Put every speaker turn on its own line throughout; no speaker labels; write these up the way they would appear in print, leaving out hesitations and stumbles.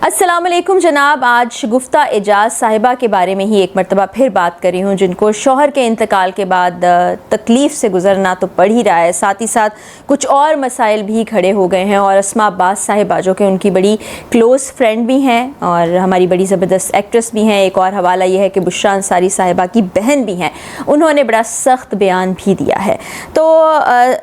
अस्सलाम वालेकुम जनाब। आज शगुफ्ता एजाज साहिबा के बारे में ही एक मरतबा फिर बात कर रही हूँ, जिनको शौहर के इंतकाल के बाद तकलीफ़ से गुजरना तो पड़ ही रहा है, साथ ही साथ कुछ और मसाइल भी खड़े हो गए हैं। और अस्मा अब्बास साहिबा जो कि उनकी बड़ी क्लोज़ फ्रेंड भी हैं और हमारी बड़ी ज़बरदस्त एक्ट्रेस भी हैं। एक और हवाला यह है कि बुशरा अंसारी साहिबा की बहन भी हैं, उन्होंने बड़ा सख्त बयान भी दिया है। तो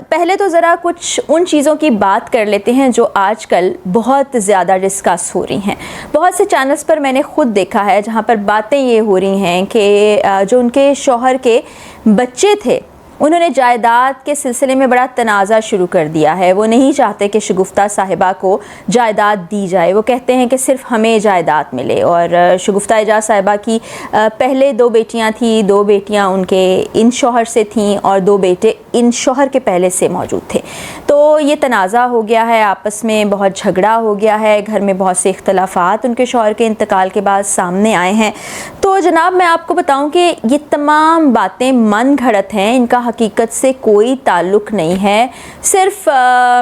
पहले तो ज़रा कुछ उन चीज़ों की बात कर लेते हैं जो आजकल बहुत ज़्यादा डिस्कस हो रही हैं। बहुत से चैनल्स पर मैंने खुद देखा है जहाँ पर बातें ये हो रही हैं कि जो उनके शौहर के बच्चे थे उन्होंने जायदाद के सिलसिले में बड़ा तनाज़ा शुरू कर दिया है। वो नहीं चाहते कि शगुफ्ता साहिबा को जायदाद दी जाए, वो कहते हैं कि सिर्फ हमें जायदाद मिले। और शगुफ्ता एजाज साहिबा की पहले 2 बेटियां थी, 2 बेटियां उनके इन शौहर से थीं और 2 बेटे इन शौहर के पहले से मौजूद थे। तो ये तनाज़ा हो गया है, आपस में बहुत झगड़ा हो गया है, घर में बहुत से इख्तलाफात उनके शौहर के इंतकाल के बाद सामने आए हैं। तो जनाब मैं आपको बताऊं कि ये तमाम बातें मन घड़त हैं, इनका हकीकत से कोई ताल्लुक़ नहीं है। सिर्फ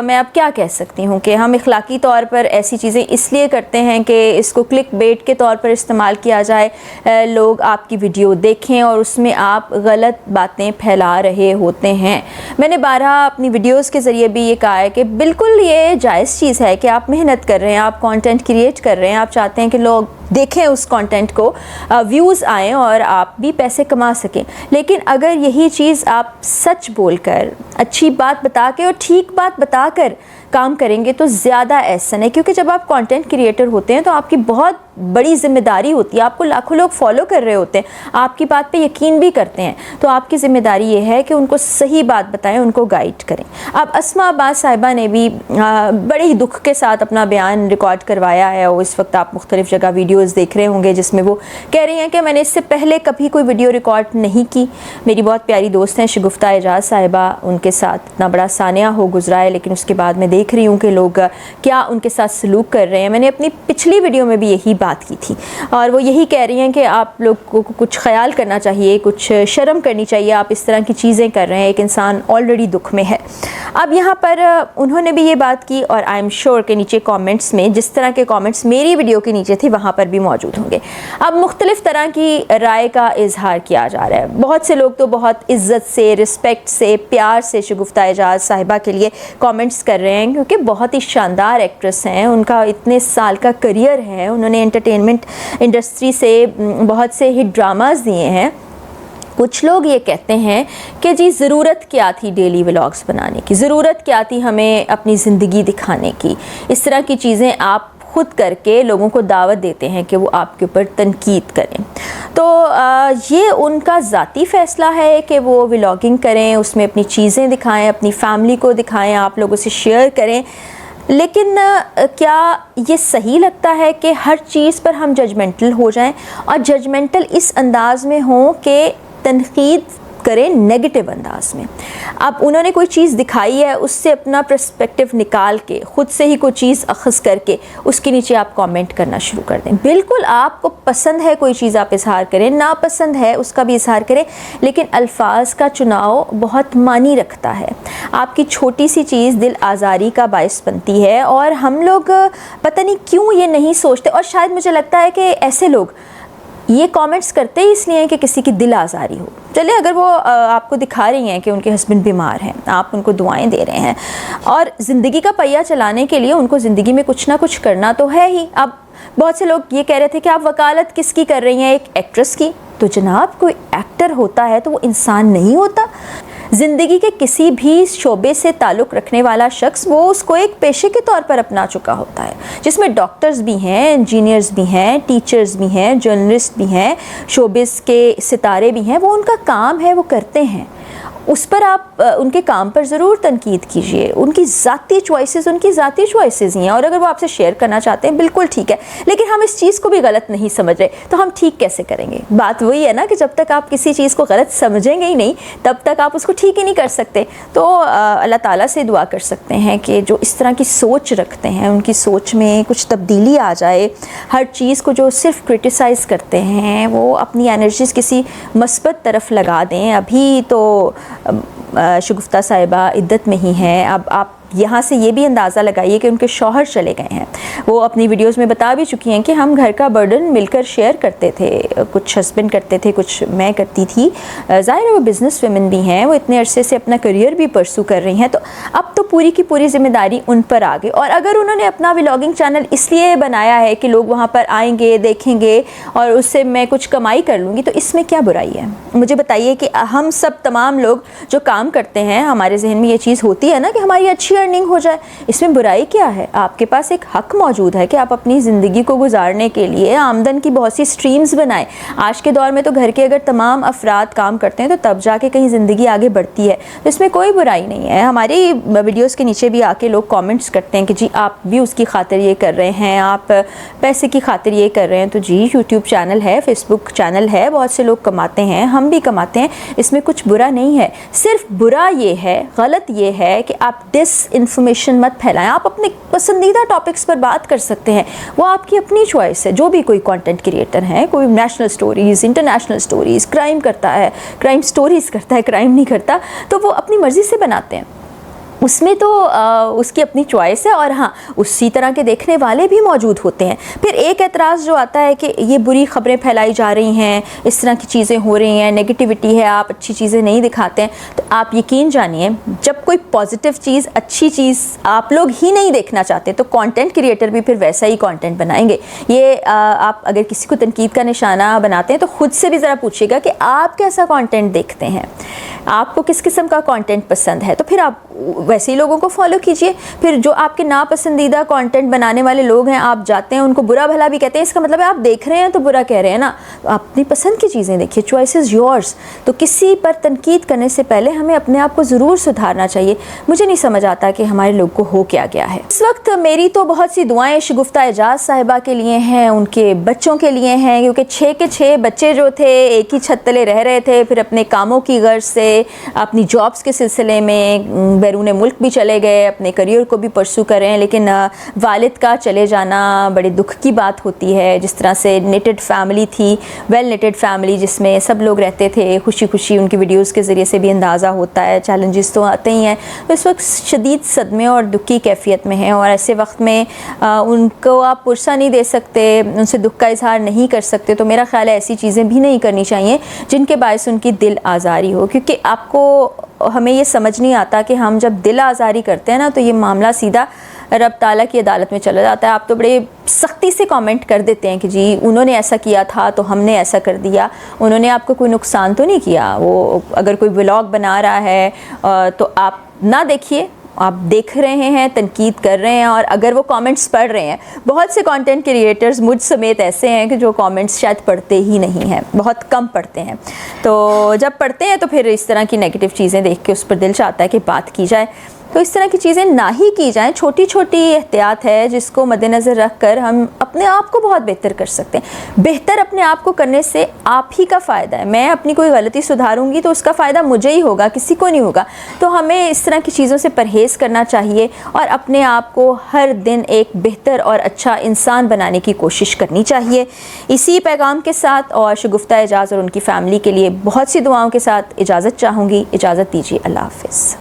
मैं अब क्या कह सकती हूँ कि हम इखलाकी तौर पर ऐसी चीज़ें इसलिए करते हैं कि इसको क्लिक बेट के तौर पर इस्तेमाल किया जाए, लोग आपकी वीडियो देखें और उसमें आप गलत बातें फैला रहे होते हैं। मैंने 12 अपनी वीडियोज़ के ज़रिए भी ये कहा है कि बिल्कुल ये जायज़ चीज़ है कि आप मेहनत कर रहे हैं, आप कंटेंट क्रिएट कर रहे हैं, आप चाहते हैं कि लोग देखें उस कंटेंट को, व्यूज़ आएँ और आप भी पैसे कमा सकें। लेकिन अगर यही चीज़ आप सच बोलकर, अच्छी बात बता के और ठीक बात बताकर काम करेंगे तो ज़्यादा ऐसा है। क्योंकि जब आप कंटेंट क्रिएटर होते हैं तो आपकी बहुत बड़ी ज़िम्मेदारी होती है, आपको लाखों लोग फॉलो कर रहे होते हैं, आपकी बात पे यकीन भी करते हैं, तो आपकी ज़िम्मेदारी ये है कि उनको सही बात बताएं, उनको गाइड करें। अब अस्मा अब्बास साहिबा ने भी बड़े ही दुख के साथ अपना बयान रिकॉर्ड करवाया है और इस वक्त आप मुख्तलिफ़ जगह वीडियोज़ देख रहे होंगे जिसमें वो कह रही हैं कि मैंने इससे पहले कभी कोई वीडियो रिकॉर्ड नहीं की। मेरी बहुत प्यारी दोस्त हैं शगुफ्ता एजाज साहिबा, उनके साथ इतना बड़ा सानिया हो गुजरा है, लेकिन उसके बाद मैं देख रही हूँ कि लोग क्या उनके साथ सलूक कर रहे हैं। मैंने अपनी पिछली वीडियो में भी यही बात की थी और वो यही कह रही हैं कि आप लोग को कुछ ख्याल करना चाहिए, कुछ शर्म करनी चाहिए, आप इस तरह की चीज़ें कर रहे हैं, एक इंसान ऑलरेडी दुख में है। अब यहाँ पर उन्होंने भी ये बात की और आई एम श्योर के नीचे कमेंट्स में जिस तरह के कमेंट्स मेरी वीडियो के नीचे थे वहाँ पर भी मौजूद होंगे। अब मुख्तलिफ़ तरह की राय का इजहार किया जा रहा है। बहुत से लोग तो बहुत इज़्ज़त से, रिस्पेक्ट से, प्यार से शगुफ्ता एजाज साहिबा के लिए कमेंट्स कर रहे हैं क्योंकि बहुत ही शानदार एक्ट्रेस हैं, उनका इतने साल का करियर है, उन्होंने एंटरटेनमेंट इंडस्ट्री से बहुत से हिट ड्रामास दिए हैं। कुछ लोग ये कहते हैं कि जी ज़रूरत क्या थी डेली व्लॉग्स बनाने की, ज़रूरत क्या थी हमें अपनी ज़िंदगी दिखाने की, इस तरह की चीज़ें आप खुद करके लोगों को दावत देते हैं कि वो आपके ऊपर तनकीद करें। तो ये उनका ज़ाती फ़ैसला है कि वो व्लॉगिंग करें, उसमें अपनी चीज़ें दिखाएं, अपनी फैमिली को दिखाएं, आप लोगों से शेयर करें। लेकिन क्या ये सही लगता है कि हर चीज़ पर हम जजमेंटल हो जाएं और जजमेंटल इस अंदाज़ में हो कि तनकीद करें नेगेटिव अंदाज में। अब उन्होंने कोई चीज़ दिखाई है, उससे अपना पर्सपेक्टिव निकाल के खुद से ही कोई चीज़ अखज़ करके उसके नीचे आप कमेंट करना शुरू कर दें। बिल्कुल आपको पसंद है कोई चीज़ आप इजहार करें, नापसंद है उसका भी इजहार करें, लेकिन अल्फाज का चुनाव बहुत मानी रखता है। आपकी छोटी सी चीज़ दिल आज़ारी का बायस बनती है और हम लोग पता नहीं क्यों ये नहीं सोचते। और शायद मुझे लगता है कि ऐसे लोग ये कमेंट्स करते ही इसलिए हैं कि किसी की दिल आज़ारी हो। चलिए अगर वो आपको दिखा रही हैं कि उनके हस्बैंड बीमार हैं, आप उनको दुआएं दे रहे हैं और ज़िंदगी का पहिया चलाने के लिए उनको ज़िंदगी में कुछ ना कुछ करना तो है ही। अब बहुत से लोग ये कह रहे थे कि आप वकालत किसकी कर रही हैं, एक एक्ट्रेस की। तो जनाब कोई एक्टर होता है तो वो इंसान नहीं होता। ज़िंदगी के किसी भी शोबे से ताल्लुक़ रखने वाला शख्स वो उसको एक पेशे के तौर पर अपना चुका होता है, जिसमें डॉक्टर्स भी हैं, इंजीनियर्स भी हैं, टीचर्स भी हैं, जर्नलिस्ट भी हैं, शोबिस के सितारे भी हैं। वो उनका काम है, वो करते हैं, उस पर आप उनके काम पर ज़रूर तनकीद कीजिए। उनकी ज़ाती चॉइसेस उनकी ज़ाती चॉइसेस ही हैं और अगर वो आपसे शेयर करना चाहते हैं बिल्कुल ठीक है, लेकिन हम इस चीज़ को भी गलत नहीं समझ रहे तो हम ठीक कैसे करेंगे। बात वही है ना कि जब तक आप किसी चीज़ को गलत समझेंगे ही नहीं तब तक आप उसको ठीक ही नहीं कर सकते। तो अल्लाह ताला से दुआ कर सकते हैं कि जो इस तरह की सोच रखते हैं उनकी सोच में कुछ तब्दीली आ जाए। हर चीज़ को जो सिर्फ क्रिटिसाइज़ करते हैं वो अपनी एनर्जीज़ किसी मस्बत तरफ लगा दें। अभी तो शगुफ्ता साहिबा इद्दत में ही हैं, अब आप یہاں سے یہ بھی اندازہ لگائیے کہ ان کے شوہر چلے گئے ہیں. وہ اپنی ویڈیوز میں بتا بھی چکی ہیں کہ ہم گھر کا برڈن مل کر شیئر کرتے تھے, کچھ ہسبینڈ کرتے تھے, کچھ میں کرتی تھی. ظاہر ہے وہ بزنس ویمن بھی ہیں, وہ اتنے عرصے سے اپنا کریئر بھی پرسو کر رہی ہیں, تو اب تو پوری کی پوری ذمہ داری ان پر آ گئی. اور اگر انہوں نے اپنا ولاگنگ چینل اس لیے بنایا ہے کہ لوگ وہاں پر آئیں گے, دیکھیں گے اور اس سے میں کچھ کمائی کر لوں گی, تو اس میں کیا برائی ہے؟ مجھے بتائیے کہ ہم سب تمام لوگ جو کام کرتے ہیں, ہمارے ذہن میں یہ چیز ہوتی ہے نا کہ ہماری اچھی ارننگ ہو جائے, اس میں برائی کیا ہے؟ آپ کے پاس ایک حق موجود ہے کہ آپ اپنی زندگی کو گزارنے کے لیے آمدن کی بہت سی سٹریمز بنائیں. آج کے دور میں تو گھر کے اگر تمام افراد کام کرتے ہیں تو تب جا کے کہیں زندگی آگے بڑھتی ہے, تو اس میں کوئی برائی نہیں ہے. ہماری ویڈیوز کے نیچے بھی آ کے لوگ کامنٹس کرتے ہیں کہ جی آپ بھی اس کی خاطر یہ کر رہے ہیں, آپ پیسے کی خاطر یہ کر رہے ہیں. تو جی یوٹیوب چینل ہے, فیس بک چینل ہے, بہت سے لوگ کماتے ہیں, ہم بھی کماتے ہیں, اس میں کچھ برا نہیں ہے. صرف برا یہ ہے, غلط یہ ہے کہ آپ ڈس انفارمیشن مت پھیلائیں. آپ اپنے پسندیدہ ٹاپکس پر بات کر سکتے ہیں, وہ آپ کی اپنی چوائس ہے. جو بھی کوئی کنٹینٹ کریٹر ہیں, کوئی national stories, international stories, crime کرتا ہے, کرائم سٹوریز کرتا ہے, کرائم نہیں کرتا, تو وہ اپنی مرضی سے بناتے ہیں, اس میں تو اس کی اپنی چوائس ہے. اور ہاں اسی طرح کے دیکھنے والے بھی موجود ہوتے ہیں. پھر ایک اعتراض جو آتا ہے کہ یہ بری خبریں پھیلائی جا رہی ہیں, اس طرح کی چیزیں ہو رہی ہیں, نیگیٹیوٹی ہے, آپ اچھی چیزیں نہیں دکھاتے ہیں. تو آپ یقین جانیے, جب کوئی پازیٹیو چیز, اچھی چیز آپ لوگ ہی نہیں دیکھنا چاہتے تو کانٹینٹ کریٹر بھی پھر ویسا ہی کانٹینٹ بنائیں گے. یہ آپ اگر کسی کو تنقید کا نشانہ بناتے ہیں تو خود سے بھی ذرا پوچھیے گا کہ آپ کیسا کانٹینٹ دیکھتے ہیں, آپ کو کس قسم کا کانٹینٹ پسند ہے, تو پھر آپ ویسے ہی لوگوں کو فالو کیجئے. پھر جو آپ کے ناپسندیدہ کانٹینٹ بنانے والے لوگ ہیں, آپ جاتے ہیں ان کو برا بھلا بھی کہتے ہیں, اس کا مطلب ہے آپ دیکھ رہے ہیں تو برا کہہ رہے ہیں نا. تو آپ اپنی پسند کی چیزیں دیکھیے, چوائس از یورس. تو کسی پر تنقید کرنے سے پہلے ہمیں اپنے آپ کو ضرور سدھارنا چاہیے. مجھے نہیں سمجھ آتا کہ ہمارے لوگ کو ہو کیا گیا ہے. اس وقت میری تو بہت سی دعائیں شگفتہ اعجاز صاحبہ کے لیے ہیں, ان کے بچوں کے لیے ہیں, کیونکہ 6 کے 6 بچے جو تھے ایک ہی چھت تلے رہ رہے تھے, پھر اپنے کاموں کی غرض سے, اپنی جابس کے سلسلے میں بیرون ملک بھی چلے گئے, اپنے کریئر کو بھی پرسو کر رہے ہیں. لیکن والد کا چلے جانا بڑے دکھ کی بات ہوتی ہے. جس طرح سے نیٹڈ فیملی تھی, ویل نیٹڈ فیملی, جس میں سب لوگ رہتے تھے خوشی خوشی, ان کی ویڈیوز کے ذریعے سے بھی اندازہ ہوتا ہے. چیلنجز تو آتے ہی ہیں, تو اس وقت شدید صدمے اور دکھ کی کیفیت میں ہیں, اور ایسے وقت میں ان کو آپ پرسہ نہیں دے سکتے, ان سے دکھ کا اظہار نہیں کر سکتے. تو میرا خیال ہے ایسی چیزیں بھی نہیں کرنی چاہیے جن کے باعث ان کی دل آزاری ہو, کیونکہ آپ کو, ہمیں یہ سمجھ نہیں آتا کہ ہم جب دل آزاری کرتے ہیں نا تو یہ معاملہ سیدھا رب تعالیٰ کی عدالت میں چلا جاتا ہے. آپ تو بڑے سختی سے کامنٹ کر دیتے ہیں کہ جی انہوں نے ایسا کیا تھا تو ہم نے ایسا کر دیا. انہوں نے آپ کو کوئی نقصان تو نہیں کیا. وہ اگر کوئی ولاگ بنا رہا ہے تو آپ نہ دیکھیے, آپ دیکھ رہے ہیں, تنقید کر رہے ہیں, اور اگر وہ کامنٹس پڑھ رہے ہیں, بہت سے کانٹینٹ کریٹرز مجھ سمیت ایسے ہیں کہ جو کامنٹس شاید پڑھتے ہی نہیں ہیں, بہت کم پڑھتے ہیں. تو جب پڑھتے ہیں تو پھر اس طرح کی نیگیٹو چیزیں دیکھ کے اس پر دل چاہتا ہے کہ بات کی جائے. تو اس طرح کی چیزیں نہ ہی کی جائیں. چھوٹی چھوٹی احتیاط ہے جس کو مد نظر رکھ کر ہم اپنے آپ کو بہت بہتر کر سکتے ہیں. بہتر اپنے آپ کو کرنے سے آپ ہی کا فائدہ ہے. میں اپنی کوئی غلطی سدھاروں گی تو اس کا فائدہ مجھے ہی ہوگا, کسی کو نہیں ہوگا. تو ہمیں اس طرح کی چیزوں سے پرہیز کرنا چاہیے اور اپنے آپ کو ہر دن ایک بہتر اور اچھا انسان بنانے کی کوشش کرنی چاہیے. اسی پیغام کے ساتھ اور شگفتہ اعجاز اور ان کی فیملی کے لیے بہت سی دعاؤں کے ساتھ اجازت چاہوں گی. اجازت دیجیے, اللہ حافظ.